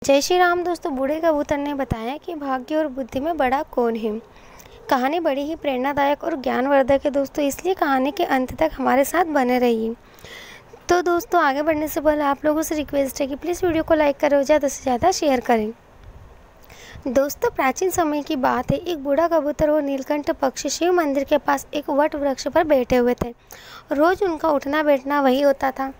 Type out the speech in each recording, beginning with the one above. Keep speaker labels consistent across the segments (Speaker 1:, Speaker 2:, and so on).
Speaker 1: जय श्री राम। दोस्तों, बूढ़े कबूतर ने बताया कि भाग्य और बुद्धि में बड़ा कौन है। कहानी बड़ी ही प्रेरणादायक और ज्ञानवर्धक है दोस्तों, इसलिए कहानी के अंत तक हमारे साथ बने रहिए। तो दोस्तों, आगे बढ़ने से पहले आप लोगों से रिक्वेस्ट है कि प्लीज़ वीडियो को लाइक करें और ज़्यादा से ज़्यादा शेयर करें। दोस्तों, प्राचीन समय की बात है। एक बूढ़ा कबूतर और नीलकंठ पक्षी शिव मंदिर के पास एक वट वृक्ष पर बैठे हुए थे। रोज़ उनका उठना बैठना वही होता था।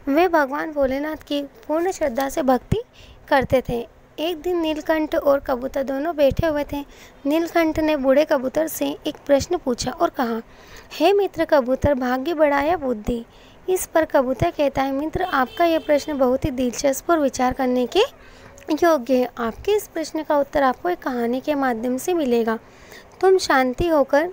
Speaker 1: वे भगवान भोलेनाथ की पूर्ण श्रद्धा से भक्ति करते थे। एक दिन नीलकंठ और कबूतर दोनों बैठे हुए थे। नीलकंठ ने बूढ़े कबूतर से एक प्रश्न पूछा और कहा, हे मित्र कबूतर, भाग्य बड़ा या बुद्धि? इस पर कबूतर कहता है, मित्र, आपका यह प्रश्न बहुत ही दिलचस्प और विचार करने के योग्य है। आपके इस प्रश्न का उत्तर आपको एक कहानी के माध्यम से मिलेगा। तुम शांति होकर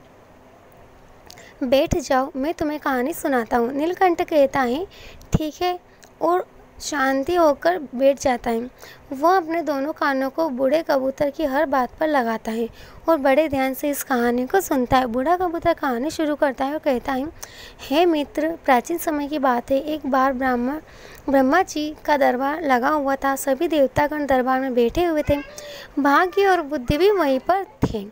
Speaker 1: बैठ जाओ, मैं तुम्हें कहानी सुनाता हूँ। नीलकंठ कहता है, ठीक है, और शांति होकर बैठ जाता है। वह अपने दोनों कानों को बूढ़े कबूतर की हर बात पर लगाता है और बड़े ध्यान से इस कहानी को सुनता है। बूढ़ा कबूतर कहानी शुरू करता है और कहता है, हे मित्र, प्राचीन समय की बात है। एक बार ब्रह्मा जी का दरबार लगा हुआ था। सभी देवतागण दरबार में बैठे हुए थे। भाग्य और बुद्धि भी वहीं पर थे।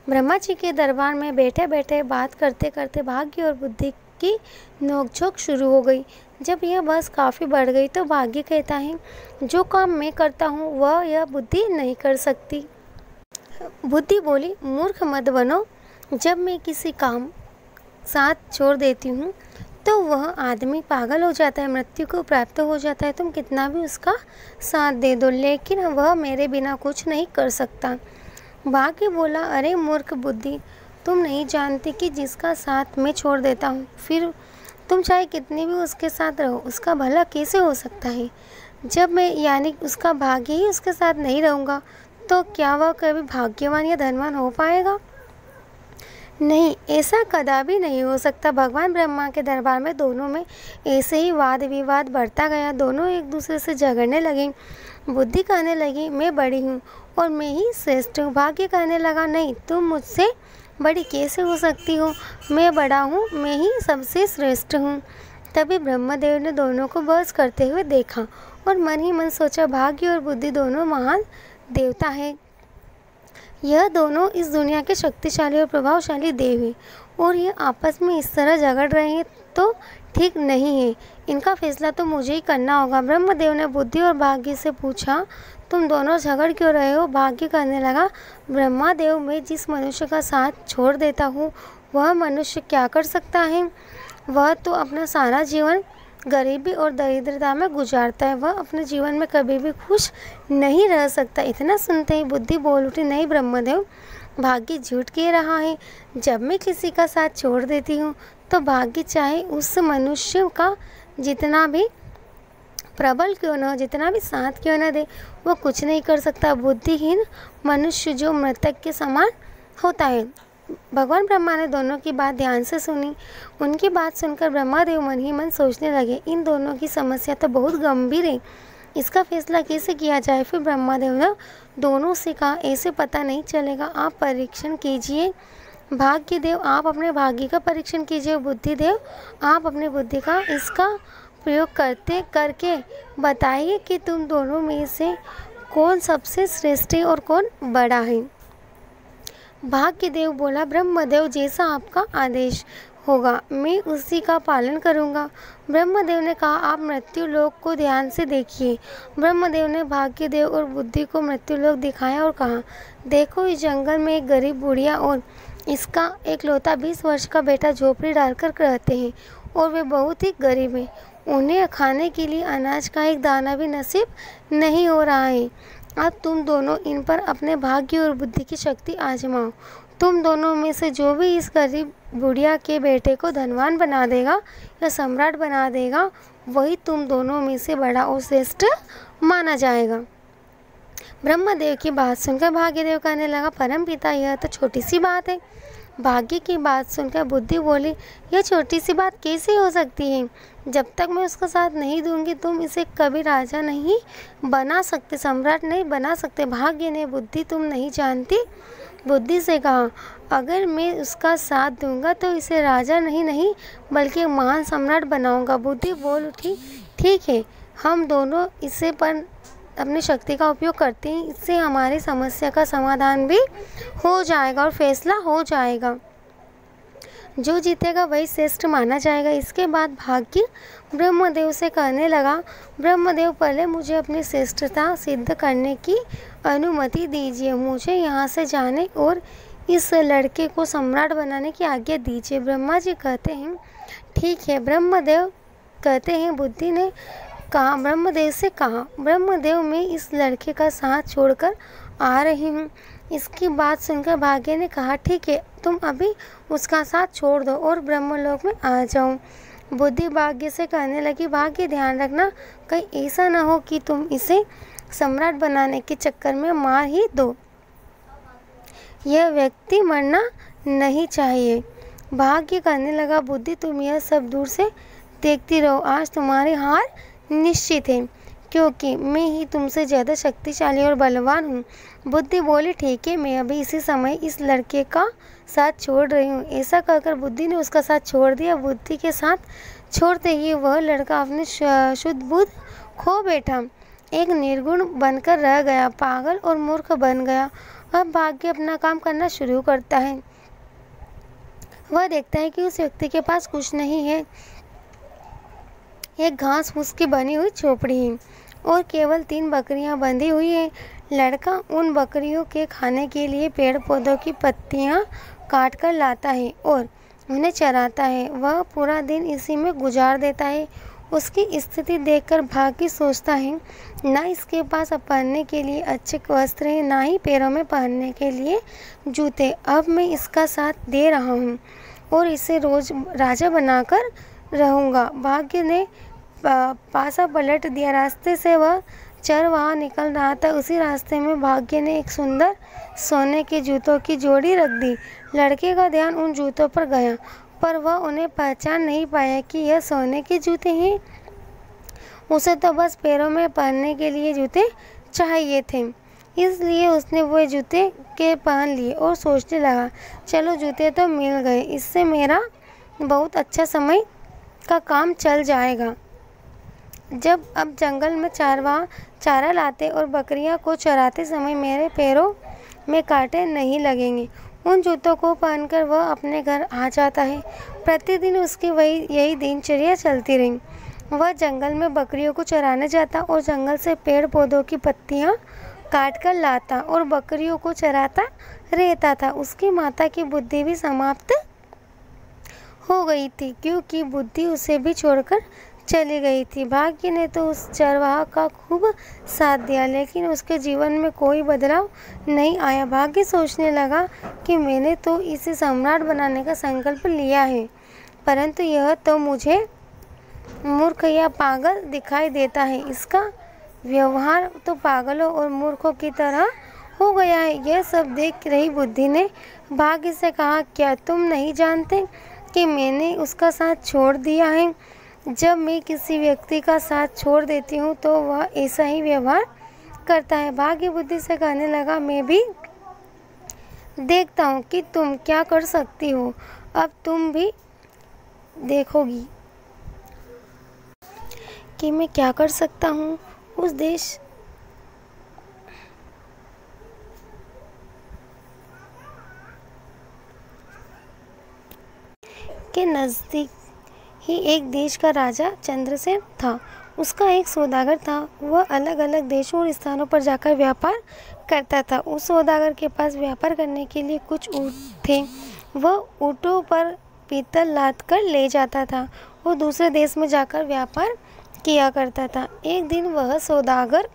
Speaker 1: ब्रह्मा जी के दरबार में बैठे बैठे बात करते करते भाग्य और बुद्धि की नोकझोंक शुरू हो गई। जब यह बहस काफ़ी बढ़ गई तो भाग्य कहता है, जो काम मैं करता हूँ वह यह बुद्धि नहीं कर सकती। बुद्धि बोली, मूर्ख मत बनो। जब मैं किसी काम साथ छोड़ देती हूँ तो वह आदमी पागल हो जाता है, मृत्यु को प्राप्त हो जाता है। तुम कितना भी उसका साथ दे दो, लेकिन वह मेरे बिना कुछ नहीं कर सकता। भाग्य बोला, अरे मूर्ख बुद्धि, तुम नहीं जानती कि जिसका साथ मैं छोड़ देता हूँ, फिर तुम चाहे कितनी भी उसके साथ रहो, उसका भला कैसे हो सकता है? जब मैं यानी उसका भाग्य ही उसके साथ नहीं रहूँगा तो क्या वह कभी भाग्यवान या धनवान हो पाएगा? नहीं, ऐसा कदापि नहीं हो सकता। भगवान ब्रह्मा के दरबार में दोनों में ऐसे ही वाद विवाद बढ़ता गया। दोनों एक दूसरे से झगड़ने लगे। बुद्धि कहने लगी, मैं बड़ी हूँ और मैं ही श्रेष्ठ हूँ। भाग्य कहने लगा, नहीं, तुम मुझसे बड़ी कैसे हो सकती हो? मैं बड़ा हूँ, मैं ही सबसे श्रेष्ठ हूँ। तभी ब्रह्मदेव ने दोनों को बहस करते हुए देखा और मन ही मन सोचा, भाग्य और बुद्धि दोनों महान देवता है। यह दोनों इस दुनिया के शक्तिशाली और प्रभावशाली देव हैं और ये आपस में इस तरह झगड़ रहे हैं तो ठीक नहीं है। इनका फैसला तो मुझे ही करना होगा। ब्रह्मदेव ने बुद्धि और भाग्य से पूछा, तुम दोनों झगड़ क्यों रहे हो? भाग्य कहने लगा, ब्रह्मदेव, मैं जिस मनुष्य का साथ छोड़ देता हूँ वह मनुष्य क्या कर सकता है? वह तो अपना सारा जीवन गरीबी और दरिद्रता में गुजारता है। वह अपने जीवन में कभी भी खुश नहीं रह सकता। इतना सुनते ही बुद्धि बोल उठी, नहीं ब्रह्मदेव, भाग्य झूठ कह रहा है। जब मैं किसी का साथ छोड़ देती हूँ तो भाग्य चाहे उस मनुष्य का जितना भी प्रबल क्यों न हो, जितना भी साथ क्यों न दे, वो कुछ नहीं कर सकता। बुद्धिहीन मनुष्य जो मृतक के समान होता है। भगवान ब्रह्मा ने दोनों की बात ध्यान से सुनी। उनकी बात सुनकर ब्रह्मादेव मन ही मन सोचने लगे, इन दोनों की समस्या तो बहुत गंभीर है, इसका फैसला कैसे किया जाए? फिर ब्रह्मादेव ने दोनों से कहा, ऐसे पता नहीं चलेगा, आप परीक्षण कीजिए। भाग्यदेव, आप अपने भाग्य का परीक्षण कीजिए। बुद्धिदेव, आप अपनी बुद्धि का इसका प्रयोग करके बताइए कि तुम दोनों में से कौन सबसे श्रेष्ठ है और कौन बड़ा है। भाग्यदेव बोला, ब्रह्मदेव, जैसा आपका आदेश होगा मैं उसी का पालन करूंगा। ब्रह्मदेव ने कहा, आप मृत्यु लोक को ध्यान से देखिए। ब्रह्मदेव ने भाग्यदेव और बुद्धि को मृत्यु लोक दिखाया और कहा, देखो, इस जंगल में एक गरीब बुढ़िया और इसका एकलौता 20 वर्ष का बेटा झोपड़ी डालकर रहते हैं और वे बहुत ही गरीब हैं। उन्हें खाने के लिए अनाज का एक दाना भी नसीब नहीं हो रहा है। अब तुम दोनों इन पर अपने भाग्य और बुद्धि की शक्ति आजमाओ। तुम दोनों में से जो भी इस गरीब बुढ़िया के बेटे को धनवान बना देगा या सम्राट बना देगा, वही तुम दोनों में से बड़ा और श्रेष्ठ माना जाएगा। ब्रह्मदेव की बात सुनकर भाग्यदेव कहने लगा, परमपिता, यह तो छोटी सी बात है। भाग्य की बात सुनकर बुद्धि बोली, यह छोटी सी बात कैसे हो सकती है? जब तक मैं उसका साथ नहीं दूंगी तुम इसे कभी राजा नहीं बना सकते, सम्राट नहीं बना सकते। भाग्य ने, बुद्धि, तुम नहीं जानती, बुद्धि से कहा, अगर मैं उसका साथ दूंगा तो इसे राजा नहीं बल्कि एक महान सम्राट बनाऊंगा। बुद्धि बोल उठी, ठीक है, हम दोनों इसे पर अपनी शक्ति का उपयोग करते हैं, इससे हमारी समस्या का समाधान भी हो जाएगा और फैसला हो जाएगा। जो जीतेगा वही श्रेष्ठ माना जाएगा। इसके बाद भाग्य ब्रह्मदेव से कहने लगा, ब्रह्मदेव पहले मुझे अपनी श्रेष्ठता सिद्ध करने की अनुमति दीजिए, मुझे यहाँ से जाने और इस लड़के को सम्राट बनाने की आज्ञा दीजिए। ब्रह्मा जी कहते हैं ठीक है। ब्रह्मदेव कहते हैं बुद्धि ने कहा, ब्रह्मदेव से कहा, ब्रह्मदेव मैं इस लड़के का साथ छोड़कर आ रही हूँ। इसकी बात सुनकर भाग्य ने कहा ठीक है, तुम अभी उसका साथ छोड़ दो और ब्रह्मलोक में आ जाओ। बुद्धि भाग्य से कहने लगी, भाग्य ध्यान रखना कहीं ऐसा ना हो कि तुम इसे सम्राट बनाने के चक्कर में मार ही दो, यह व्यक्ति मरना नहीं चाहिए। भाग्य कहने लगा, बुद्धि तुम यह सब दूर से देखती रहो, आज तुम्हारी हार निश्चित है क्योंकि मैं ही तुमसे ज़्यादा शक्तिशाली और बलवान हूँ। बुद्धि बोली ठीक है, मैं अभी इसी समय इस लड़के का साथ छोड़ रही हूँ। ऐसा कहकर बुद्धि ने उसका साथ छोड़ दिया। बुद्धि के साथ छोड़ते ही वह लड़का अपने शुद्ध बुद्ध खो बैठा, एक निर्गुण बनकर रह गया, पागल और मूर्ख बन गया। अब भाग्य अपना काम करना शुरू करता है। वह देखता है कि उस व्यक्ति के पास कुछ नहीं है, एक घास फूस की बनी हुई झोपड़ी है और केवल 3 बकरियां बंधी हुई है। लड़का उन बकरियों के खाने के लिए पेड़ पौधों की पत्तियां काट कर लाता है और उन्हें चराता है। वह पूरा दिन इसी में गुजार देता है। उसकी स्थिति देखकर भाग्य सोचता है, ना इसके पास पहनने के लिए अच्छे वस्त्र हैं, ना ही पैरों में पहनने के लिए जूते। अब मैं इसका साथ दे रहा हूँ और इसे रोज राजा बनाकर रहूँगा। भाग्य ने पासा पलट दिया। रास्ते से वह चरवाहा निकल रहा था। उसी रास्ते में भाग्य ने एक सुंदर सोने के जूतों की जोड़ी रख दी। लड़के का ध्यान उन जूतों पर गया, पर वह उन्हें पहचान नहीं पाया कि यह सोने के जूते हैं। उसे तो बस पैरों में पहनने के लिए जूते चाहिए थे, इसलिए उसने वो जूते के पहन लिए और सोचने लगा, चलो जूते तो मिल गए, इससे मेरा बहुत अच्छा समय का काम चल जाएगा। जब अब जंगल में चरवाहा चारा लाते और बकरियां को चराते समय मेरे पैरों में कांटे नहीं लगेंगे। उन जूतों को पहनकर वह अपने घर आ जाता है। प्रतिदिन उसकी यही दिनचर्या चलती रही। वह जंगल में बकरियों को चराने जाता और जंगल से पेड़ पौधों की पत्तियां काट कर लाता और बकरियों को चराता रहता था। उसकी माता की बुद्धि भी समाप्त हो गई थी क्योंकि बुद्धि उसे भी छोड़कर चली गई थी। भाग्य ने तो उस चरवाहा का खूब साथ दिया, लेकिन उसके जीवन में कोई बदलाव नहीं आया। भाग्य सोचने लगा कि मैंने तो इसे सम्राट बनाने का संकल्प लिया है, परंतु यह तो मुझे मूर्ख या पागल दिखाई देता है। इसका व्यवहार तो पागलों और मूर्खों की तरह हो गया है। यह सब देख रही बुद्धि ने भाग्य से कहा, क्या तुम नहीं जानते कि मैंने उसका साथ छोड़ दिया है? जब मैं किसी व्यक्ति का साथ छोड़ देती हूँ तो वह ऐसा ही व्यवहार करता है। भाग्य बुद्धि से कहने लगा, मैं भी देखता हूँ कि तुम क्या कर सकती हो। अब तुम भी देखोगी कि मैं क्या कर सकता हूँ। उस देश के नज़दीक ही एक देश का राजा चंद्रसेन था। उसका एक सौदागर था। वह अलग अलग देशों और स्थानों पर जाकर व्यापार करता था। उस सौदागर के पास व्यापार करने के लिए कुछ ऊँट थे। वह ऊँटों पर पीतल लाद कर ले जाता था और दूसरे देश में जाकर व्यापार किया करता था। एक दिन वह सौदागर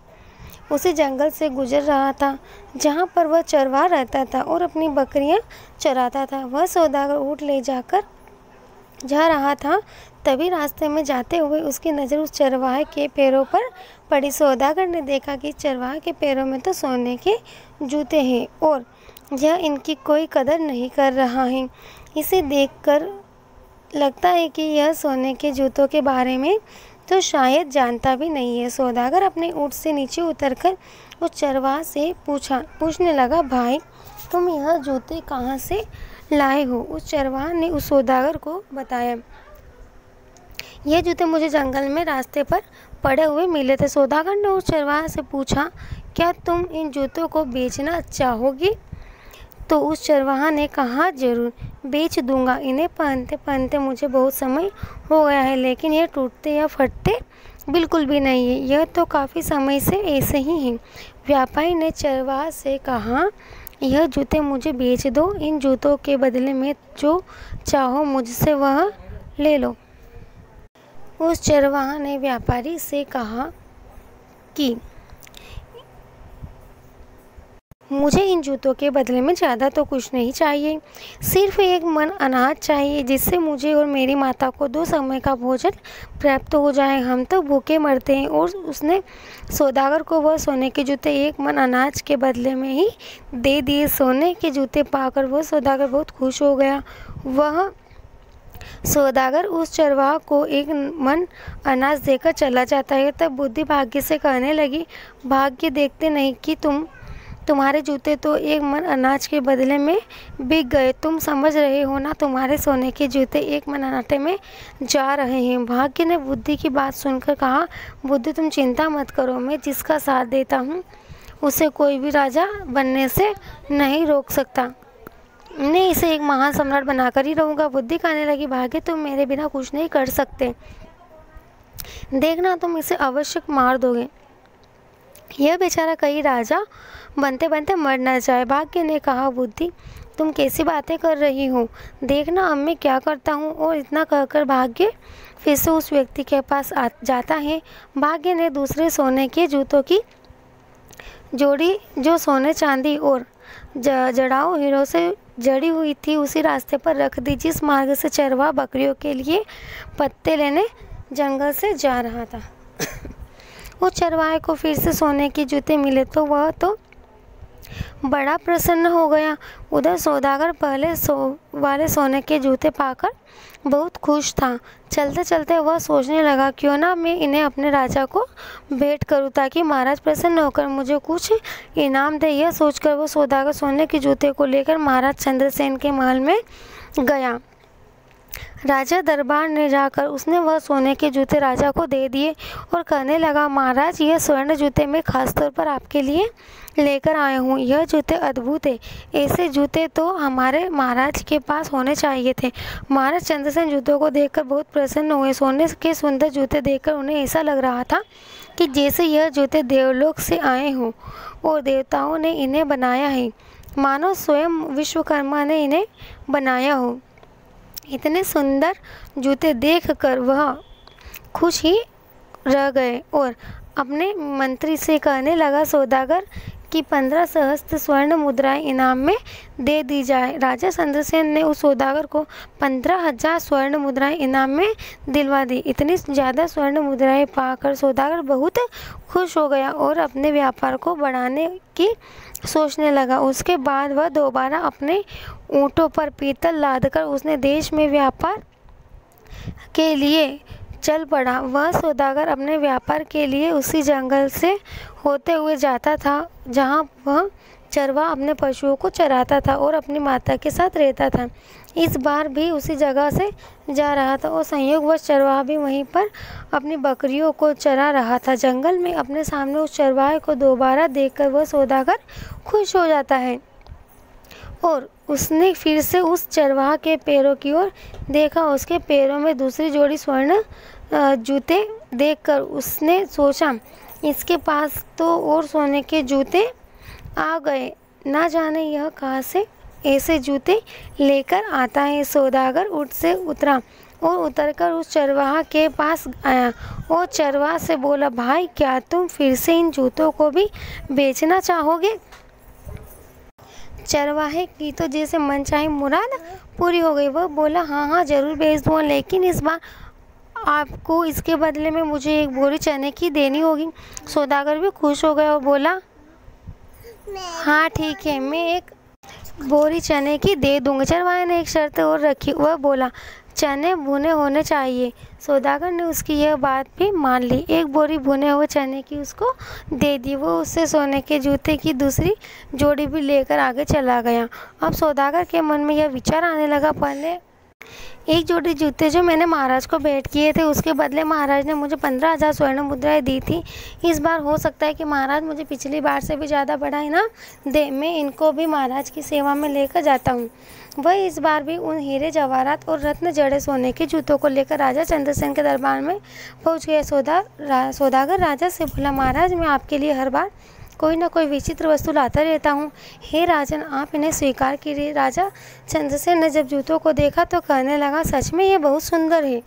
Speaker 1: उसी जंगल से गुजर रहा था जहाँ पर वह चरवाहा रहता था और अपनी बकरियाँ चराता था। वह सौदागर ऊँट ले जाकर जा रहा था, तभी रास्ते में जाते हुए उसकी नज़र उस चरवाहे के पैरों पर पड़ी। सौदागर ने देखा कि चरवाहे के पैरों में तो सोने के जूते हैं और यह इनकी कोई कदर नहीं कर रहा है। इसे देखकर लगता है कि यह सोने के जूतों के बारे में तो शायद जानता भी नहीं है। सौदागर अपने ऊँट से नीचे उतरकर उस चरवाहे से पूछने लगा, भाई तुम यह जूते कहाँ से लाए हो? उस चरवाहा ने उस सौदागर को बताया, ये जूते मुझे जंगल में रास्ते पर पड़े हुए मिले थे। सौदागर ने उस चरवाहे से पूछा, क्या तुम इन जूतों को बेचना चाहोगी? तो उस चरवाहा ने कहा, जरूर बेच दूंगा। इन्हें पहनते पहनते मुझे बहुत समय हो गया है, लेकिन ये टूटते या फटते बिल्कुल भी नहीं है। यह तो काफ़ी समय से ऐसे ही हैं। व्यापारी ने चरवाहा से कहा, यह जूते मुझे बेच दो। इन जूतों के बदले में जो चाहो मुझसे वह ले लो। उस चरवाहा ने व्यापारी से कहा कि मुझे इन जूतों के बदले में ज़्यादा तो कुछ नहीं चाहिए, सिर्फ एक मन अनाज चाहिए, जिससे मुझे और मेरी माता को 2 समय का भोजन प्राप्त हो जाए। हम तो भूखे मरते हैं। और उसने सौदागर को वह सोने के जूते 1 मन अनाज के बदले में ही दे दिए। सोने के जूते पाकर वह सौदागर बहुत खुश हो गया। वह सौदागर उस चरवाहा को 1 मन अनाज देकर चला जाता है। तब बुद्धि भाग्य से कहने लगी, भाग्य देखते नहीं कि तुम्हारे जूते तो 1 मन अनाज के बदले में बिक गए। तुम समझ रहे हो ना, तुम्हारे सोने के जूते 1 मन आटे में जा रहे हैं। भाग्य ने बुद्धि की बात सुनकर कहा, बुद्धि तुम चिंता मत करो, मैं जिसका साथ देता हूँ उसे कोई भी राजा बनने से नहीं रोक सकता। मैं इसे एक महान सम्राट बनाकर ही रहूँगा। बुद्धि कहने लगी, भाग्य तुम मेरे बिना कुछ नहीं कर सकते, देखना तुम इसे अवश्य मार दोगे। यह बेचारा कहीं राजा बनते बनते मर न जाए। भाग्य ने कहा, बुद्धि तुम कैसी बातें कर रही हो, देखना अब मैं क्या करता हूँ। और इतना कहकर भाग्य फिर से उस व्यक्ति के पास जाता है। भाग्य ने दूसरे सोने के जूतों की जोड़ी, जो सोने चांदी और जड़ाऊ हीरों से जड़ी हुई थी, उसी रास्ते पर रख दी जिस मार्ग से चरवाहा बकरियों के लिए पत्ते लेने जंगल से जा रहा था। उस चरवाहे को फिर से सोने के जूते मिले तो वह तो बड़ा प्रसन्न हो गया। उधर सौदागर पहले वाले सोने के जूते पाकर बहुत खुश था। चलते चलते वह सोचने लगा, क्यों ना मैं इन्हें अपने राजा को भेंट करूं, ताकि महाराज प्रसन्न होकर मुझे कुछ इनाम दे। यह सोचकर वो सौदागर सोने के जूते को लेकर महाराज चंद्रसेन के महल में गया। राजा दरबार ने जाकर उसने वह सोने के जूते राजा को दे दिए और कहने लगा, महाराज यह स्वर्ण जूते मैं खास तौर पर आपके लिए लेकर आया हूँ। यह जूते अद्भुत है, ऐसे जूते तो हमारे महाराज के पास होने चाहिए थे। महाराज चंद्रसेन जूतों को देखकर बहुत प्रसन्न हुए। सोने के सुंदर जूते देखकर उन्हें ऐसा लग रहा था कि जैसे यह जूते देवलोक से आए हों और देवताओं ने इन्हें बनाया है, मानो स्वयं विश्वकर्मा ने इन्हें बनाया हो। इतने सुंदर जूते देखकर वह खुश ही रह गए और अपने मंत्री से कहने लगा, सौदागर की 15 सहस्त्र स्वर्ण मुद्राएं इनाम में दे दी जाए। राजा चंद्रसेन ने उस सौदागर को 15,000 स्वर्ण मुद्राएं इनाम में दिलवा दी। इतनी ज़्यादा स्वर्ण मुद्राएं पाकर सौदागर बहुत खुश हो गया और अपने व्यापार को बढ़ाने की सोचने लगा। उसके बाद वह दोबारा अपने ऊँटों पर पीतल लादकर उसने देश में व्यापार के लिए चल पड़ा। वह सौदागर अपने व्यापार के लिए उसी जंगल से होते हुए जाता था जहाँ वह चरवाहा अपने पशुओं को चराता था और अपनी माता के साथ रहता था। इस बार भी उसी जगह से जा रहा था और संयोगवश चरवाहा भी वहीं पर अपनी बकरियों को चरा रहा था। जंगल में अपने सामने उस चरवाहे को दोबारा देखकर वह सौदागर खुश हो जाता है और उसने फिर से उस चरवाहा के पैरों की ओर देखा। उसके पैरों में दूसरी जोड़ी स्वर्ण जूते देखकर उसने सोचा, इसके पास तो और सोने के जूते आ गए, ना जाने यह कहाँ से ऐसे जूते लेकर आता है। सौदागर ऊँट से उतरा और उतरकर उस चरवाहा के पास आया और चरवाहा से बोला, भाई क्या तुम फिर से इन जूतों को भी बेचना चाहोगे? चरवाहे की तो जैसे मनचाही मुराद पूरी हो गई। वह बोला, हाँ ज़रूर बेच दूँगा, लेकिन इस बार आपको इसके बदले में मुझे 1 बोरी चने की देनी होगी। सौदागर भी खुश हो गया और बोला, हाँ ठीक है, मैं 1 बोरी चने की दे दूँगा। चरवाहे ने एक शर्त और रखी। वह बोला, चने भुने होने चाहिए। सौदागर ने उसकी यह बात भी मान ली। 1 बोरी भुने हुए चने की उसको दे दी। वो उससे सोने के जूते की दूसरी जोड़ी भी लेकर आगे चला गया। अब सौदागर के मन में यह विचार आने लगा, पहले एक जोड़ी जूते जो मैंने महाराज को भेंट किए थे, उसके बदले महाराज ने मुझे 15,000 स्वर्ण मुद्राएं दी थी। इस बार हो सकता है कि महाराज मुझे पिछली बार से भी ज़्यादा बड़ा इनाम दे। मैं इनको भी महाराज की सेवा में लेकर जाता हूँ। वह इस बार भी उन हीरे जवाहरात और रत्न जड़े सोने के जूतों को लेकर राजा चंद्रसेन के दरबार में पहुँच गया। सौदागर राजा से बोला, महाराज मैं आपके लिए हर बार कोई ना कोई विचित्र वस्तु लाता रहता हूँ। हे राजन, आप इन्हें स्वीकार कीजिए। राजा चंद्रसेन ने जब जूतों को देखा तो कहने लगा, सच में ये बहुत सुंदर है।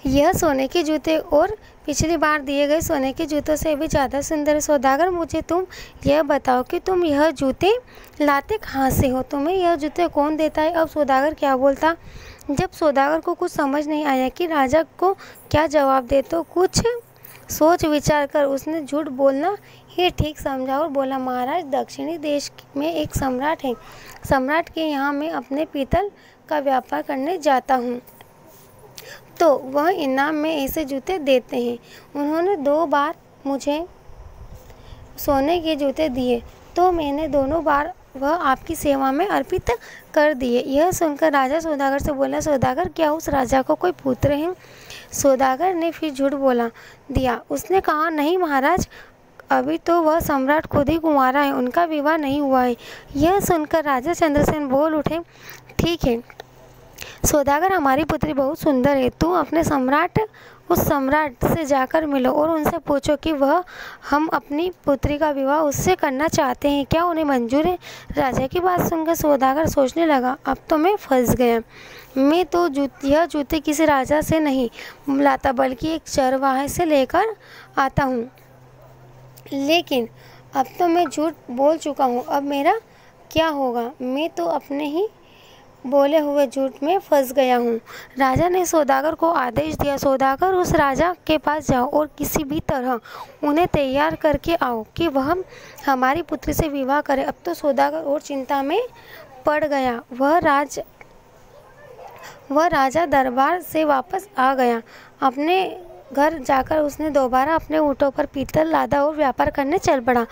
Speaker 1: यह सोने के जूते और पिछली बार दिए गए सोने के जूतों से भी ज़्यादा सुंदर है। सौदागर, मुझे तुम यह बताओ कि तुम यह जूते लाते कहाँ से हो? तुम्हें यह जूते कौन देता है? अब सौदागर क्या बोलता? जब सौदागर को कुछ समझ नहीं आया कि राजा को क्या जवाब दे, तो कुछ सोच विचार कर उसने झूठ बोलना ही ठीक समझा और बोला, महाराज दक्षिणी देश में एक सम्राट है। सम्राट के यहाँ मैं अपने पीतल का व्यापार करने जाता हूँ, तो वह इनाम में ऐसे जूते देते हैं। उन्होंने 2 बार मुझे सोने के जूते दिए, तो मैंने दोनों बार वह आपकी सेवा में अर्पित कर दिए। यह सुनकर राजा सौदागर से बोला, सौदागर, क्या उस राजा को कोई पुत्र है? सौदागर ने फिर झूठ बोला दिया। उसने कहा, नहीं महाराज, अभी तो वह सम्राट खुद ही कुंवारा है, उनका विवाह नहीं हुआ है। यह सुनकर राजा चंद्रसेन बोल उठे, ठीक है सौदागर, हमारी पुत्री बहुत सुंदर है। तुम अपने उस सम्राट से जाकर मिलो और उनसे पूछो कि वह हम अपनी पुत्री का विवाह उससे करना चाहते हैं, क्या उन्हें मंजूर है? राजा की बात सुनकर सौदागर सोचने लगा, अब तो मैं फंस गया। मैं तो यह जूते किसी राजा से नहीं लाता, बल्कि एक चरवाहे से लेकर आता हूँ। लेकिन अब तो मैं झूठ बोल चुका हूँ, अब मेरा क्या होगा? मैं तो अपने ही बोले हुए झूठ में फंस गया हूँ। राजा ने सौदागर को आदेश दिया, सौदागर, उस राजा के पास जाओ और किसी भी तरह उन्हें तैयार करके आओ कि वह हमारी पुत्री से विवाह करे। अब तो सौदागर और चिंता में पड़ गया। वह राजा दरबार से वापस आ गया। अपने घर जाकर उसने दोबारा अपने ऊँटों पर पीतल लादा और व्यापार करने चल पड़ा।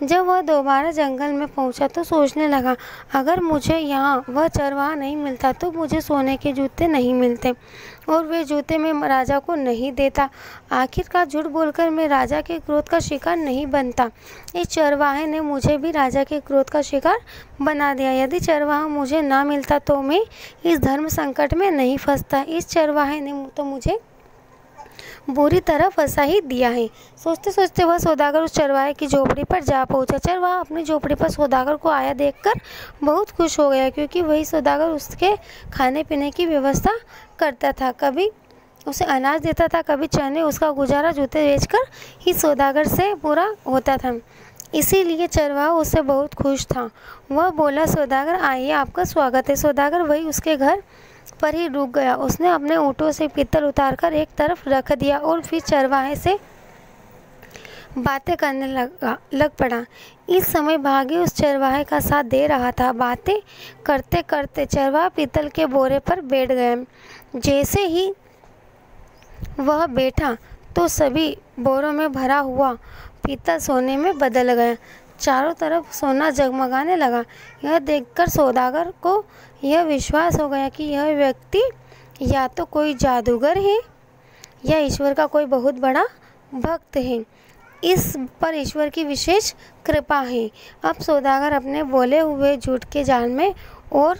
Speaker 1: जब वह दोबारा जंगल में पहुंचा तो सोचने लगा, अगर मुझे यहाँ वह चरवाहा नहीं मिलता तो मुझे सोने के जूते नहीं मिलते और वे जूते मैं राजा को नहीं देता। आखिरकार झूठ बोलकर मैं राजा के क्रोध का शिकार नहीं बनता। इस चरवाहे ने मुझे भी राजा के क्रोध का शिकार बना दिया। यदि चरवाहा मुझे ना मिलता तो मैं इस धर्म संकट में नहीं फंसता। इस चरवाहे ने तो मुझे बुरी तरह फंसा ही दिया है। सोचते सोचते वह सौदागर उस चरवाहे की झोपड़ी पर जा पहुंचा। चरवाहा अपनी झोपड़ी पर सौदागर को आया देखकर बहुत खुश हो गया, क्योंकि वही सौदागर उसके खाने पीने की व्यवस्था करता था। कभी उसे अनाज देता था, कभी चने। उसका गुजारा जूते बेचकर ही सौदागर से पूरा होता था। इसीलिए चरवाहा उससे बहुत खुश था। वह बोला, सौदागर आइए, आपका स्वागत है। सौदागर वही उसके घर पर ही रुक गया। उसने अपने ऊँटों से पीतल उतारकर एक तरफ रख दिया और फिर चरवाहे से बातें करने लग पड़ा। इस समय भागी उस चरवाहे का साथ दे रहा था। बातें करते करते चरवाहा पीतल के बोरे पर बैठ गया। जैसे ही वह बैठा तो सभी बोरों में भरा हुआ पीतल सोने में बदल गया। चारों तरफ सोना जगमगाने लगा। यह देखकर सौदागर को यह विश्वास हो गया कि यह व्यक्ति या तो कोई जादूगर है या ईश्वर का कोई बहुत बड़ा भक्त है। इस पर ईश्वर की विशेष कृपा है। अब सौदागर अपने बोले हुए झूठ के जाल में और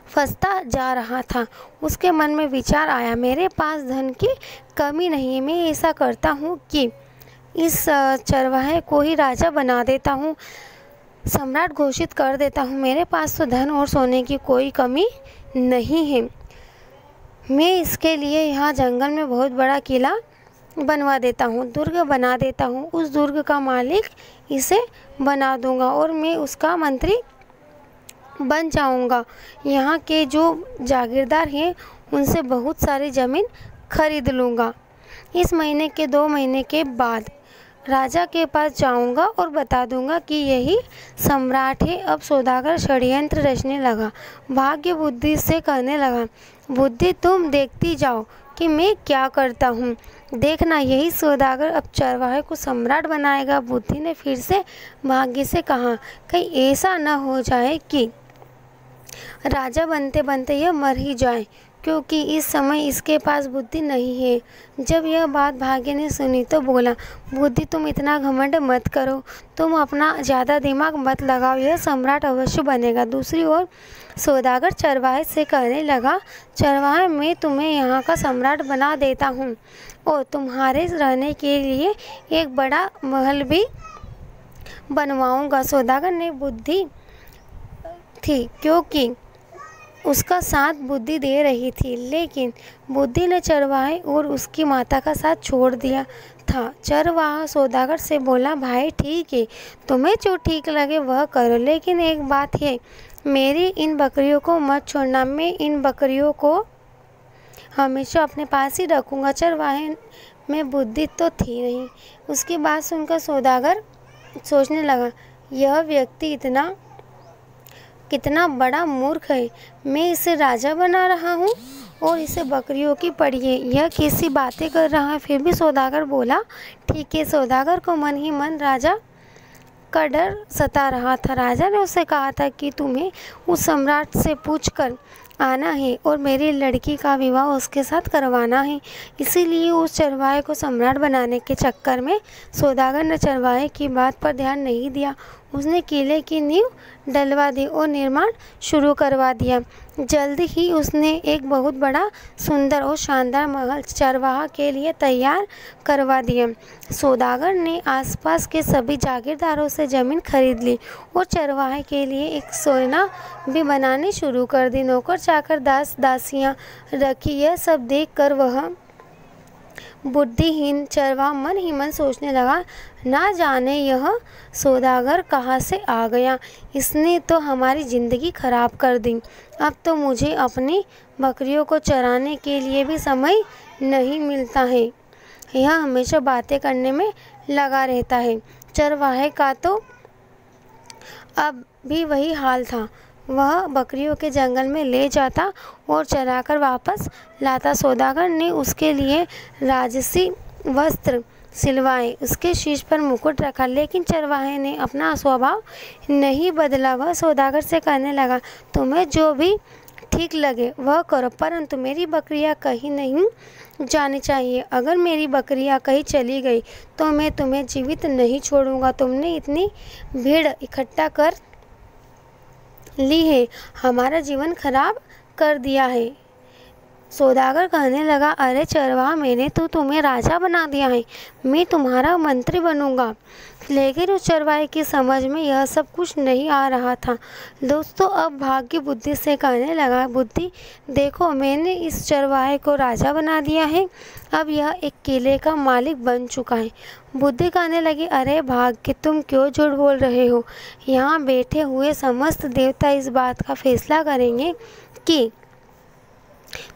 Speaker 1: फंसता जा रहा था। उसके मन में विचार आया, मेरे पास धन की कमी नहीं है। मैं ऐसा करता हूँ कि इस चरवाहे को ही राजा बना देता हूँ, सम्राट घोषित कर देता हूँ। मेरे पास तो धन और सोने की कोई कमी नहीं है। मैं इसके लिए यहाँ जंगल में बहुत बड़ा किला बनवा देता हूँ, दुर्ग बना देता हूँ। उस दुर्ग का मालिक इसे बना दूँगा और मैं उसका मंत्री बन जाऊँगा। यहाँ के जो जागीरदार हैं उनसे बहुत सारी ज़मीन खरीद लूँगा। इस महीने के 2 महीने के बाद राजा के पास जाऊंगा और बता दूंगा कि यही सम्राट है। अब सौदागर षड्यंत्र रचने लगा। भाग्य बुद्धि से कहने लगा, बुद्धि तुम देखती जाओ कि मैं क्या करता हूँ। देखना, यही सौदागर अब चरवाहे को सम्राट बनाएगा। बुद्धि ने फिर से भाग्य से कहा, कहीं ऐसा न हो जाए कि राजा बनते बनते यह मर ही जाए, क्योंकि इस समय इसके पास बुद्धि नहीं है। जब यह बात भाग्य ने सुनी तो बोला, बुद्धि तुम इतना घमंड मत करो, तुम अपना ज़्यादा दिमाग मत लगाओ, यह सम्राट अवश्य बनेगा। दूसरी ओर सौदागर चरवाहे से कहने लगा, चरवाहे मैं तुम्हें यहाँ का सम्राट बना देता हूँ और तुम्हारे रहने के लिए एक बड़ा महल भी बनवाऊँगा। सौदागर ने बुद्धि थी क्योंकि उसका साथ बुद्धि दे रही थी, लेकिन बुद्धि ने चरवाहे और उसकी माता का साथ छोड़ दिया था। चरवाहा सौदागर से बोला, भाई ठीक है, तुम्हें जो ठीक लगे वह करो, लेकिन एक बात है, मेरी इन बकरियों को मत छोड़ना, मैं इन बकरियों को हमेशा अपने पास ही रखूँगा। चरवाहे में बुद्धि तो थी नहीं। उसकी बात सुनकर सौदागर सोचने लगा, यह व्यक्ति कितना बड़ा मूर्ख है, मैं इसे राजा बना रहा हूँ और इसे बकरियों की पड़ी है, यह कैसी बातें कर रहा है। फिर भी सौदागर बोला, ठीक है। सौदागर को मन ही मन राजा का डर सता रहा था। राजा ने उसे कहा था कि तुम्हें उस सम्राट से पूछकर आना है और मेरी लड़की का विवाह उसके साथ करवाना है। इसीलिए उस चरवाहे को सम्राट बनाने के चक्कर में सौदागर ने चरवाहे की बात पर ध्यान नहीं दिया। उसने किले की नींव डलवा दी और निर्माण शुरू करवा दिया। जल्दी ही उसने एक बहुत बड़ा, सुंदर और शानदार महल चरवाहा के लिए तैयार करवा दिया। सौदागर ने आसपास के सभी जागीरदारों से ज़मीन खरीद ली और चरवाहे के लिए एक सोना भी बनानी शुरू कर दी। नौकर चाकर, दास दासियां रखी। यह सब देखकर वह बुद्धिहीन चरवाहा मन ही मन सोचने लगा, ना जाने यह सौदागर कहाँ से आ गया, इसने तो हमारी ज़िंदगी खराब कर दी। अब तो मुझे अपनी बकरियों को चराने के लिए भी समय नहीं मिलता है। यह हमेशा बातें करने में लगा रहता है। चरवाहे का तो अब भी वही हाल था। वह बकरियों के जंगल में ले जाता और चराकर वापस लाता। सौदागर ने उसके लिए राजसी वस्त्र सिलवाए, उसके शीश पर मुकुट रखा, लेकिन चरवाहे ने अपना स्वभाव नहीं बदला। वह सौदागर से कहने लगा, तुम्हें जो भी ठीक लगे वह करो, परंतु मेरी बकरियां कहीं नहीं जानी चाहिए। अगर मेरी बकरियां कहीं चली गई तो मैं तुम्हें जीवित नहीं छोड़ूंगा। तुमने इतनी भीड़ इकट्ठा कर ली है, हमारा जीवन खराब कर दिया है। सौदागर कहने लगा, अरे चरवाहा, मैंने तो तुम्हें राजा बना दिया है, मैं तुम्हारा मंत्री बनूंगा। लेकिन उस चरवाहे की समझ में यह सब कुछ नहीं आ रहा था। दोस्तों, अब भाग्य बुद्धि से कहने लगा, बुद्धि देखो, मैंने इस चरवाहे को राजा बना दिया है, अब यह एक किले का मालिक बन चुका है। बुद्धि कहने लगी, अरे भाग्य, तुम क्यों झूठ बोल रहे हो? यहाँ बैठे हुए समस्त देवता इस बात का फैसला करेंगे कि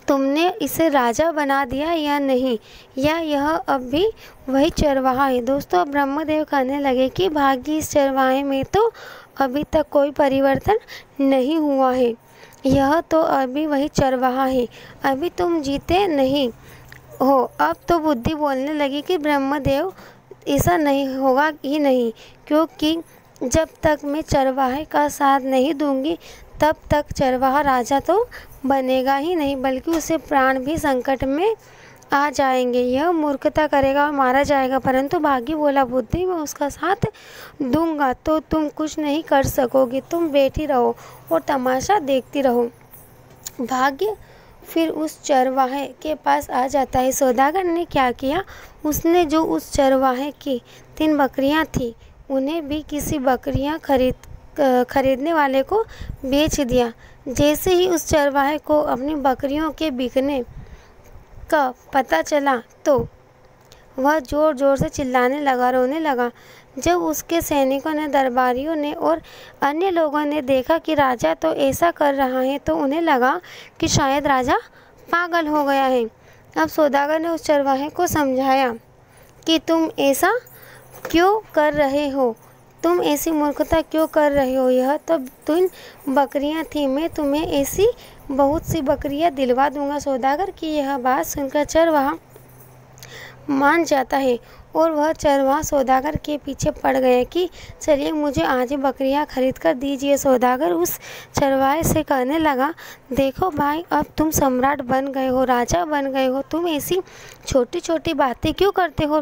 Speaker 1: तुमने इसे राजा बना दिया या नहीं, या यह अब भी वही चरवाहा है। दोस्तों, ब्रह्मदेव कहने लगे कि भाग्य, इस चरवाहे में तो अभी तक कोई परिवर्तन नहीं हुआ है, यह तो अभी वही चरवाहा है, अभी तुम जीते नहीं हो। अब तो बुद्धि बोलने लगी कि ब्रह्मदेव, ऐसा नहीं होगा ही नहीं, क्योंकि जब तक मैं चरवाहे का साथ नहीं दूंगी तब तक चरवाहा राजा तो बनेगा ही नहीं, बल्कि उसे प्राण भी संकट में आ जाएंगे, यह मूर्खता करेगा और मारा जाएगा। परंतु भाग्य बोला, बुद्धि में उसका साथ दूंगा तो तुम कुछ नहीं कर सकोगी, तुम बैठी रहो और तमाशा देखती रहो। भाग्य फिर उस चरवाहे के पास आ जाता है। सौदागर ने क्या किया, उसने जो उस चरवाहे की 3 बकरियां थी उन्हें भी किसी बकरियां खरीदने वाले को बेच दिया। जैसे ही उस चरवाहे को अपनी बकरियों के बिकने का पता चला तो वह ज़ोर ज़ोर से चिल्लाने लगा, रोने लगा। जब उसके सैनिकों ने, दरबारियों ने और अन्य लोगों ने देखा कि राजा तो ऐसा कर रहा है तो उन्हें लगा कि शायद राजा पागल हो गया है। अब सौदागर ने उस चरवाहे को समझाया कि तुम ऐसा क्यों कर रहे हो, तुम ऐसी मूर्खता क्यों कर रहे हो, यह तो 3 बकरियां थी, मैं तुम्हें ऐसी बहुत सी बकरियां दिलवा दूंगा। सौदागर की यह बात सुनकर चरवाहा मान जाता है और वह चरवाहा सौदागर के पीछे पड़ गए कि चलिए मुझे आज ही बकरियां खरीद कर दीजिए। सौदागर उस चरवाहे से कहने लगा, देखो भाई, अब तुम सम्राट बन गए हो, राजा बन गए हो, तुम ऐसी छोटी छोटी बातें क्यों करते हो?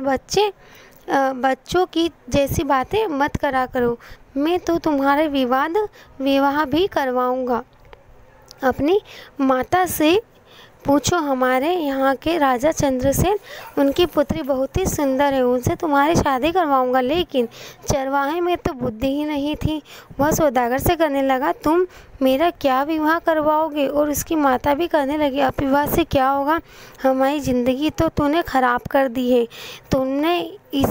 Speaker 1: बच्चों की जैसी बातें मत करा करो। मैं तो तुम्हारे विवाह भी करवाऊंगा। अपनी माता से पूछो, हमारे यहाँ के राजा चंद्रसेन, उनकी पुत्री बहुत ही सुंदर है, उनसे तुम्हारी शादी करवाऊंगा। लेकिन चरवाहे में तो बुद्धि ही नहीं थी। वह सौदागर से कहने लगा, तुम मेरा क्या विवाह करवाओगे? और उसकी माता भी कहने लगी, अब विवाह से क्या होगा? हमारी ज़िंदगी तो तूने ख़राब कर दी है। तुमने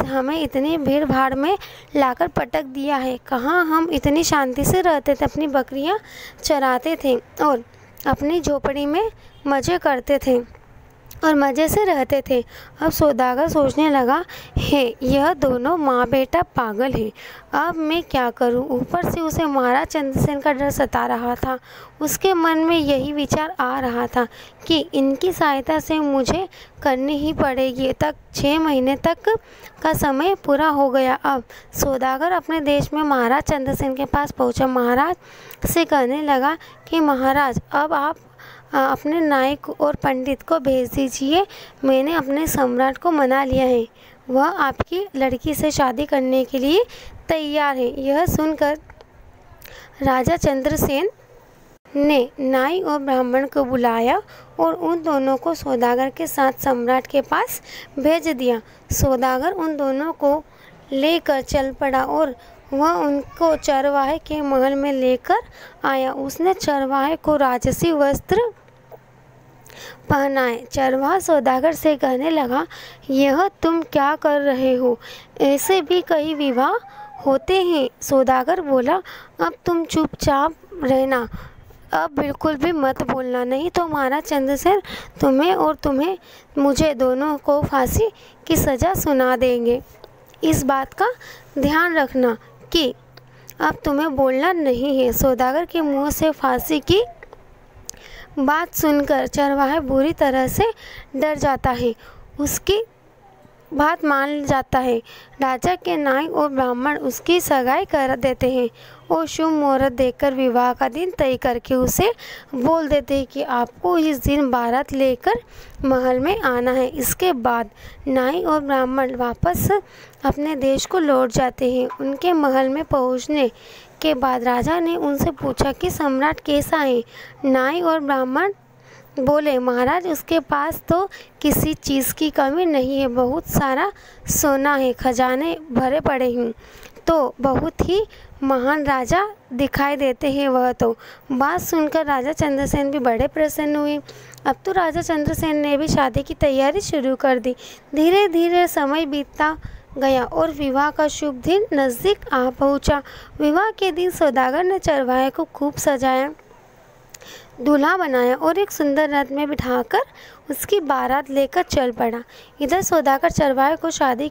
Speaker 1: हमें इतनी भीड़ भाड़ में लाकर पटक दिया है। कहाँ हम इतनी शांति से रहते थे, अपनी बकरियाँ चराते थे और अपनी झोपड़ी में मज़े करते थे और मज़े से रहते थे। अब सौदागर सोचने लगा, हे, यह दोनों माँ बेटा पागल हैं। अब मैं क्या करूं? ऊपर से उसे महाराज चंद्रसेन का डर सता रहा था। उसके मन में यही विचार आ रहा था कि इनकी सहायता से मुझे करनी ही पड़ेगी। 6 महीने तक का समय पूरा हो गया। अब सौदागर अपने देश में महाराज चंद्रसेन के पास पहुंचा। महाराज से कहने लगा कि महाराज, अब आप अपने नायक और पंडित को भेज दीजिए। मैंने अपने सम्राट को मना लिया है, वह आपकी लड़की से शादी करने के लिए तैयार है। यह सुनकर राजा चंद्रसेन ने नाई और ब्राह्मण को बुलाया और उन दोनों को सौदागर के साथ सम्राट के पास भेज दिया। सौदागर उन दोनों को लेकर चल पड़ा और वह उनको चरवाहे के महल में लेकर आया। उसने चरवाहे को राजसी वस्त्र पहनाए। चरवाहा सौदागर से कहने लगा, यह तुम क्या कर रहे हो? ऐसे भी कई विवाह होते हैं। सौदागर बोला, अब तुम चुपचाप रहना, अब बिल्कुल भी मत बोलना, नहीं तो महाराज चंद्रसेन तुम्हें और मुझे दोनों को फांसी की सज़ा सुना देंगे। इस बात का ध्यान रखना कि अब तुम्हें बोलना नहीं है। सौदागर के मुंह से फांसी की बात सुनकर चरवाहा बुरी तरह से डर जाता है, उसकी बात मान जाता है। राजा के नाई और ब्राह्मण उसकी सगाई कर देते हैं और शुभ मुहूर्त देखकर विवाह का दिन तय करके उसे बोल देते हैं कि आपको इस दिन बारात लेकर महल में आना है। इसके बाद नाई और ब्राह्मण वापस अपने देश को लौट जाते हैं। उनके महल में पहुंचने के बाद राजा ने उनसे पूछा कि सम्राट कैसा है? नाई और ब्राह्मण बोले, महाराज, उसके पास तो किसी चीज़ की कमी नहीं है, बहुत सारा सोना है, खजाने भरे पड़े हैं, तो बहुत ही महान राजा दिखाई देते हैं वह तो। बात सुनकर राजा चंद्रसेन भी बड़े प्रसन्न हुए। अब तो राजा चंद्रसेन ने भी शादी की तैयारी शुरू कर दी। धीरे धीरे समय बीतता गया और विवाह का शुभ दिन नज़दीक आ पहुंचा। विवाह के दिन सौदागर ने चरवाहे को खूब सजाया, दूल्हा बनाया और एक सुंदर रथ में बिठाकर उसकी बारात लेकर चल पड़ा। इधर सौदागर चरवाहे को शादी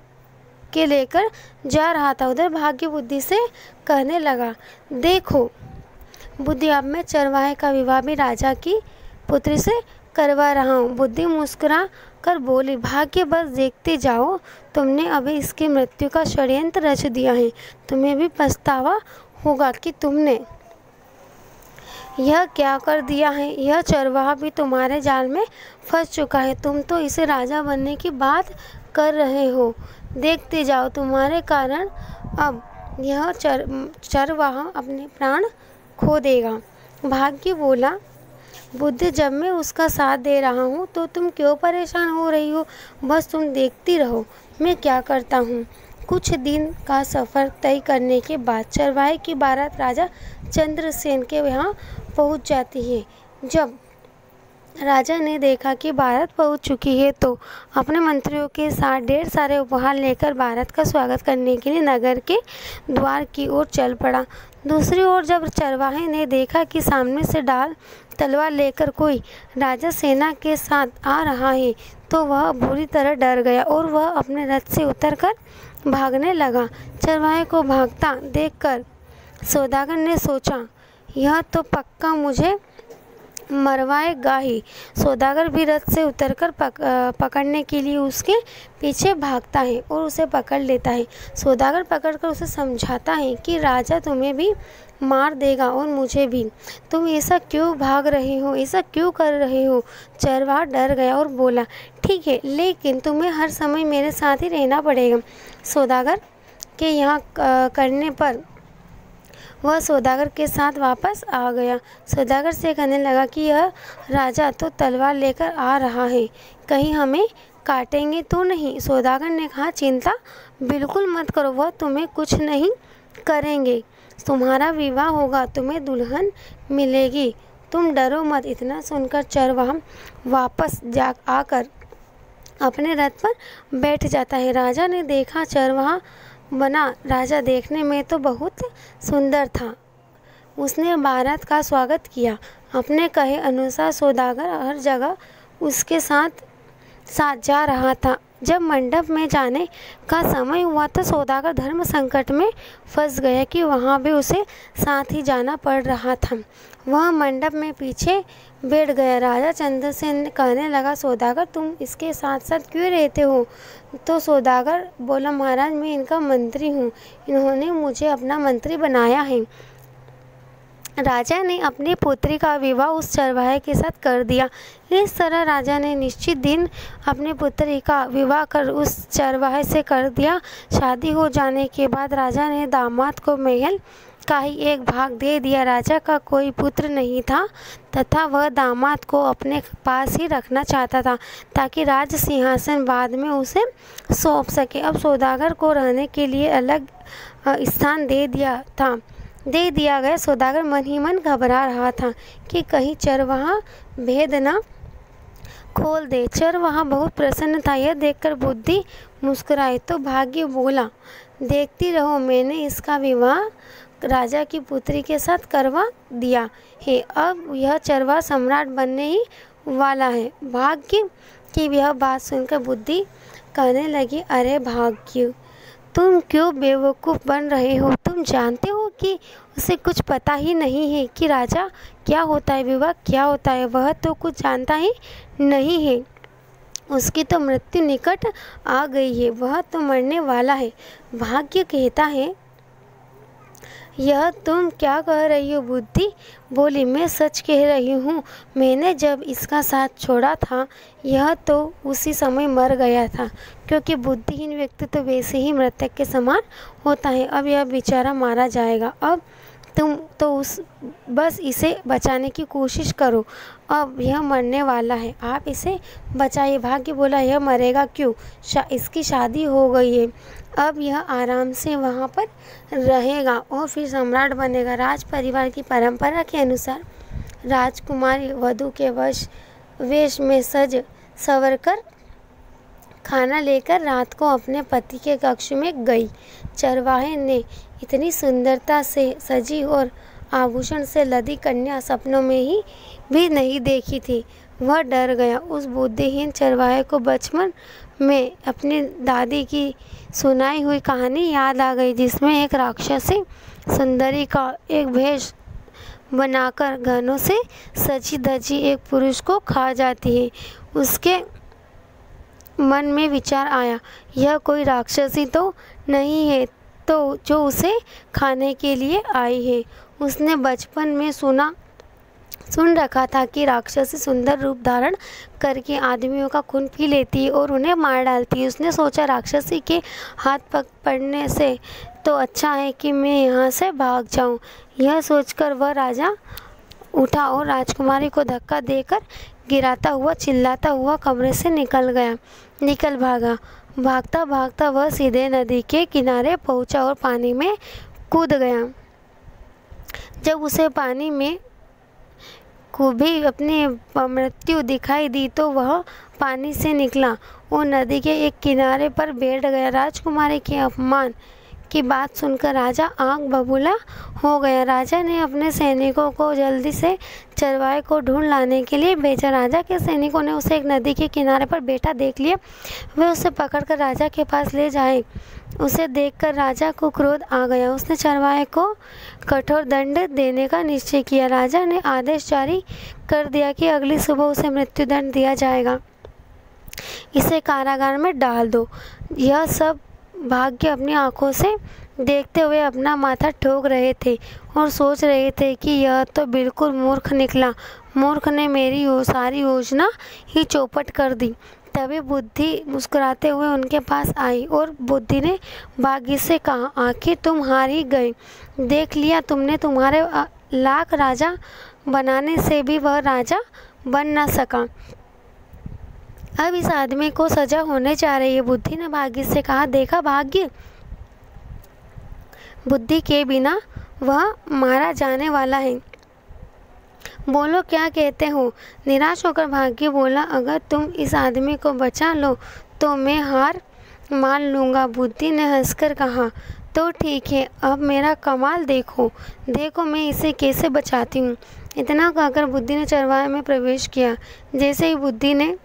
Speaker 1: के लेकर जा रहा था, उधर भाग्य बुद्धि से कहने लगा, देखो बुद्धि, अब मैं चरवाहे का विवाह भी राजा की पुत्री से करवा रहा हूँ। बुद्धि मुस्कुरा कर बोली, भाग्य, बस देखते जाओ, तुमने अभी इसकी मृत्यु का षड्यंत्र रच दिया है। तुम्हें भी पछतावा होगा कि तुमने यह क्या कर दिया है। यह चरवाहा भी तुम्हारे जाल में फंस चुका है। तुम तो इसे राजा बनने की बात कर रहे हो। देखते जाओ, तुम्हारे कारण अब यह चरवाहा अपने प्राण खो देगा। भाग्य बोला, बुद्धि, जब मैं उसका साथ दे रहा हूँ तो तुम क्यों परेशान हो रही हो? बस तुम देखती रहो मैं क्या करता हूँ। कुछ दिन का सफ़र तय करने के बाद चरवाहे की बारात राजा चंद्रसेन के यहाँ पहुँच जाती है। जब राजा ने देखा कि बारात पहुँच चुकी है तो अपने मंत्रियों के साथ ढेर सारे उपहार लेकर बारात का स्वागत करने के लिए नगर के द्वार की ओर चल पड़ा। दूसरी ओर जब चरवाहे ने देखा कि सामने से ढाल तलवार लेकर कोई राजा सेना के साथ आ रहा है तो वह बुरी तरह डर गया और वह अपने रथ से उतरकर भागने लगा। चरवाहे को भागता देखकर सौदागर ने सोचा, यह तो पक्का मुझे मरवाएगा ही। सौदागर भी रथ से उतरकर पकड़ने के लिए उसके पीछे भागता है और उसे पकड़ लेता है। सौदागर पकड़कर उसे समझाता है कि राजा तुम्हें भी मार देगा और मुझे भी। तुम ऐसा क्यों भाग रहे हो, ऐसा क्यों कर रहे हो? चरवाहा डर गया और बोला, ठीक है, लेकिन तुम्हें हर समय मेरे साथ ही रहना पड़ेगा। सौदागर के यहाँ करने पर वह सौदागर के साथ वापस आ गया। सौदागर से कहने लगा कि यह राजा तो तलवार लेकर आ रहा है, कहीं हमें काटेंगे तो नहीं? सौदागर ने कहा, चिंता बिल्कुल मत करो, वह तुम्हें कुछ नहीं करेंगे। तुम्हारा विवाह होगा, तुम्हें दुल्हन मिलेगी, तुम डरो मत। इतना सुनकर चरवाहा वापस आकर अपने रथ पर बैठ जाता है। राजा ने देखा चरवाहा बना राजा देखने में तो बहुत सुंदर था। उसने बारात का स्वागत किया। अपने कहे अनुसार सौदागर हर जगह उसके साथ जा रहा था। जब मंडप में जाने का समय हुआ तो सौदागर धर्म संकट में फंस गया कि वहाँ भी उसे साथ ही जाना पड़ रहा था। वह मंडप में पीछे बैठ गया। राजा चंद्रसेन कहने लगा, सौदागर तुम इसके साथ साथ क्यों रहते हो? तो सौदागर बोला, महाराज मैं इनका मंत्री हूँ, इन्होंने मुझे अपना मंत्री बनाया है। राजा ने अपनी पुत्री का विवाह उस चरवाहे के साथ कर दिया। इस तरह राजा ने निश्चित दिन अपनी पुत्री का विवाह कर उस चरवाहे से कर दिया। शादी हो जाने के बाद राजा ने दामाद को महल का ही एक भाग दे दिया। राजा का कोई पुत्र नहीं था तथा वह दामाद को अपने पास ही रखना चाहता था ताकि राज सिंहासन बाद में उसे सौंप सके। अब सौदागर को रहने के लिए अलग स्थान दे दिया गया। सौदागर मन ही मन घबरा रहा था कि कहीं चरवाहा भेद न खोल दे। चरवाहा बहुत प्रसन्न था। यह देखकर बुद्धि मुस्कुराई तो भाग्य बोला, देखती रहो, मैंने इसका विवाह राजा की पुत्री के साथ करवा दिया है। अब यह चरवाहा सम्राट बनने ही वाला है। भाग्य की यह बात सुनकर बुद्धि कहने लगी, अरे भाग्य, तुम क्यों बेवकूफ़ बन रहे हो? तुम जानते हो कि उसे कुछ पता ही नहीं है कि राजा क्या होता है, विवाह क्या होता है। वह तो कुछ जानता ही नहीं है। उसकी तो मृत्यु निकट आ गई है, वह तो मरने वाला है। भाग्य कहता है, यह तुम क्या कह रही हो? बुद्धि बोली, मैं सच कह रही हूँ। मैंने जब इसका साथ छोड़ा था यह तो उसी समय मर गया था, क्योंकि बुद्धिहीन व्यक्ति तो वैसे ही मृतक के समान होता है। अब यह बेचारा मारा जाएगा। अब तुम तो बस इसे बचाने की कोशिश करो। अब यह मरने वाला है, आप इसे बचाइए। भाग्य बोला, यह मरेगा क्यों? इसकी शादी हो गई है, अब यह आराम से वहाँ पर रहेगा और फिर सम्राट बनेगा। राज परिवार की परंपरा के अनुसार राजकुमारी वधू के वेश में सज संवर कर खाना लेकर रात को अपने पति के कक्ष में गई। चरवाहे ने इतनी सुंदरता से सजी और आभूषण से लदी कन्या सपनों में ही भी नहीं देखी थी। वह डर गया। उस बुद्धिहीन चरवाहे को बचपन में अपनी दादी की सुनाई हुई कहानी याद आ गई, जिसमें एक राक्षसी सुंदरी का एक भेष बनाकर घनों से सजी धजी एक पुरुष को खा जाती है। उसके मन में विचार आया, यह कोई राक्षसी तो नहीं है तो जो उसे खाने के लिए आई है। उसने बचपन में सुन रखा था कि राक्षसी सुंदर रूप धारण करके आदमियों का खून पी लेती है और उन्हें मार डालती है। उसने सोचा, राक्षसी के हाथ पकड़ने से तो अच्छा है कि मैं यहाँ से भाग जाऊँ। यह सोचकर वह राजा उठा और राजकुमारी को धक्का देकर गिराता हुआ चिल्लाता हुआ कमरे से निकल भागा। भागता भागता वह सीधे नदी के किनारे पहुंचा और पानी में कूद गया। जब उसे पानी में भी अपनी मृत्यु दिखाई दी तो वह पानी से निकला और नदी के एक किनारे पर बैठ गया। राजकुमारी के अपमान की बात सुनकर राजा आग बबूला हो गया। राजा ने अपने सैनिकों को जल्दी से चरवाहे को ढूंढ लाने के लिए भेजा। राजा के सैनिकों ने उसे एक नदी के किनारे पर बैठा देख लिया। वे उसे पकड़कर राजा के पास ले जाए। उसे देखकर राजा को क्रोध आ गया। उसने चरवाहे को कठोर दंड देने का निश्चय किया। राजा ने आदेश जारी कर दिया कि अगली सुबह उसे मृत्युदंड दिया जाएगा। इसे कारागार में डाल दो। यह सब भाग्य अपनी आंखों से देखते हुए अपना माथा ठोक रहे थे और सोच रहे थे कि यह तो बिल्कुल मूर्ख निकला। मूर्ख ने मेरी सारी योजना ही चौपट कर दी। तभी बुद्धि मुस्कुराते हुए उनके पास आई और बुद्धि ने भाग्य से कहा, आखिर तुम हार ही गए। देख लिया तुमने, तुम्हारे लाख राजा बनाने से भी वह राजा बन ना सका। अब इस आदमी को सजा होने जा रही है। बुद्धि ने भाग्य से कहा, देखा भाग्य, बुद्धि के बिना वह मारा जाने वाला है। बोलो क्या कहते हो। निराश होकर भाग्य बोला, अगर तुम इस आदमी को बचा लो तो मैं हार मान लूँगा। बुद्धि ने हंसकर कहा, तो ठीक है, अब मेरा कमाल देखो। देखो मैं इसे कैसे बचाती हूँ। इतना कहकर बुद्धि ने चरवाहे में प्रवेश किया। जैसे ही बुद्धि ने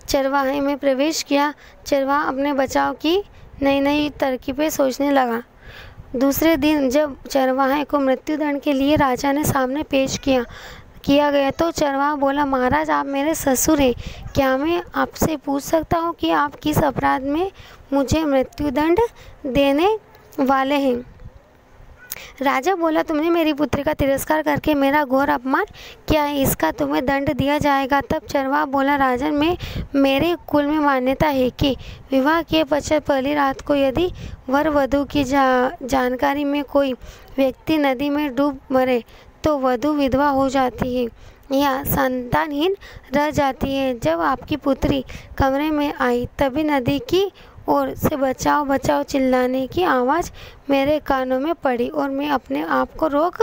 Speaker 1: चरवाहे में प्रवेश किया, चरवाहा अपने बचाव की नई नई तरकीबें सोचने लगा। दूसरे दिन जब चरवाहे को मृत्युदंड के लिए राजा ने सामने पेश किया गया तो चरवाहा बोला, महाराज आप मेरे ससुर हैं, क्या मैं आपसे पूछ सकता हूँ कि आप किस अपराध में मुझे मृत्युदंड देने वाले हैं। राजा बोला, तुमने मेरी पुत्री का तिरस्कार करके मेरा घोर अपमान किया है, इसका तुम्हें दंड दिया जाएगा। तब चरवाहा बोला, राजन मेरे कुल में मान्यता है कि विवाह के पश्चात पहली रात को यदि वर वधू की जानकारी में कोई व्यक्ति नदी में डूब मरे तो वधू विधवा हो जाती है या संतानहीन रह जाती है। जब आपकी पुत्री कमरे में आई तभी नदी की ओर से बचाओ बचाओ चिल्लाने की आवाज़ मेरे कानों में पड़ी और मैं अपने आप को रोक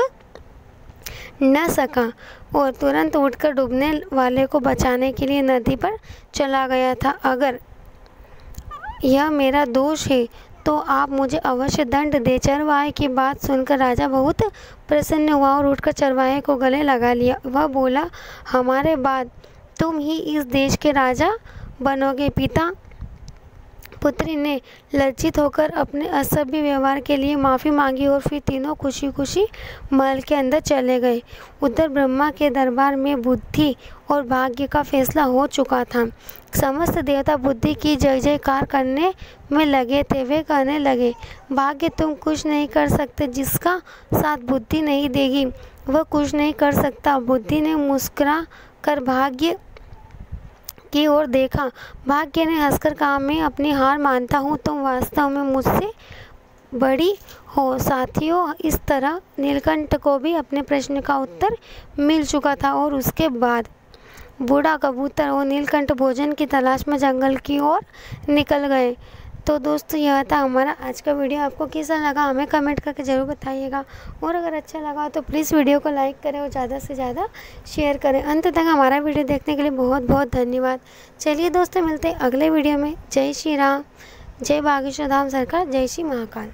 Speaker 1: न सका और तुरंत उठकर डूबने वाले को बचाने के लिए नदी पर चला गया था। अगर यह मेरा दोष है तो आप मुझे अवश्य दंड दे। चरवाहे की बात सुनकर राजा बहुत प्रसन्न हुआ और उठकर चरवाहे को गले लगा लिया। वह बोला, हमारे बाद तुम ही इस देश के राजा बनोगे। पिता पुत्री ने लज्जित होकर अपने असभ्य व्यवहार के लिए माफ़ी मांगी और फिर तीनों खुशी खुशी महल के अंदर चले गए। उधर ब्रह्मा के दरबार में बुद्धि और भाग्य का फैसला हो चुका था। समस्त देवता बुद्धि की जय जयकार करने में लगे थे। वे कहने लगे, भाग्य तुम कुछ नहीं कर सकते, जिसका साथ बुद्धि नहीं देगी वह कुछ नहीं कर सकता। बुद्धि ने मुस्कुरा कर भाग्य की ओर देखा। भाग्य ने हंसकर कहा, मैं अपनी हार मानता हूँ, तुम वास्तव में मुझसे बड़ी हो। साथियों, इस तरह नीलकंठ को भी अपने प्रश्न का उत्तर मिल चुका था और उसके बाद बूढ़ा कबूतर और नीलकंठ भोजन की तलाश में जंगल की ओर निकल गए। तो दोस्तों, यह था हमारा आज का वीडियो। आपको कैसा लगा हमें कमेंट करके ज़रूर बताइएगा और अगर अच्छा लगा तो प्लीज़ वीडियो को लाइक करें और ज़्यादा से ज़्यादा शेयर करें। अंत तक हमारा वीडियो देखने के लिए बहुत बहुत धन्यवाद। चलिए दोस्तों, मिलते हैं अगले वीडियो में। जय श्री राम, जय बागेश्वर धाम सरकार, जय श्री महाकाल।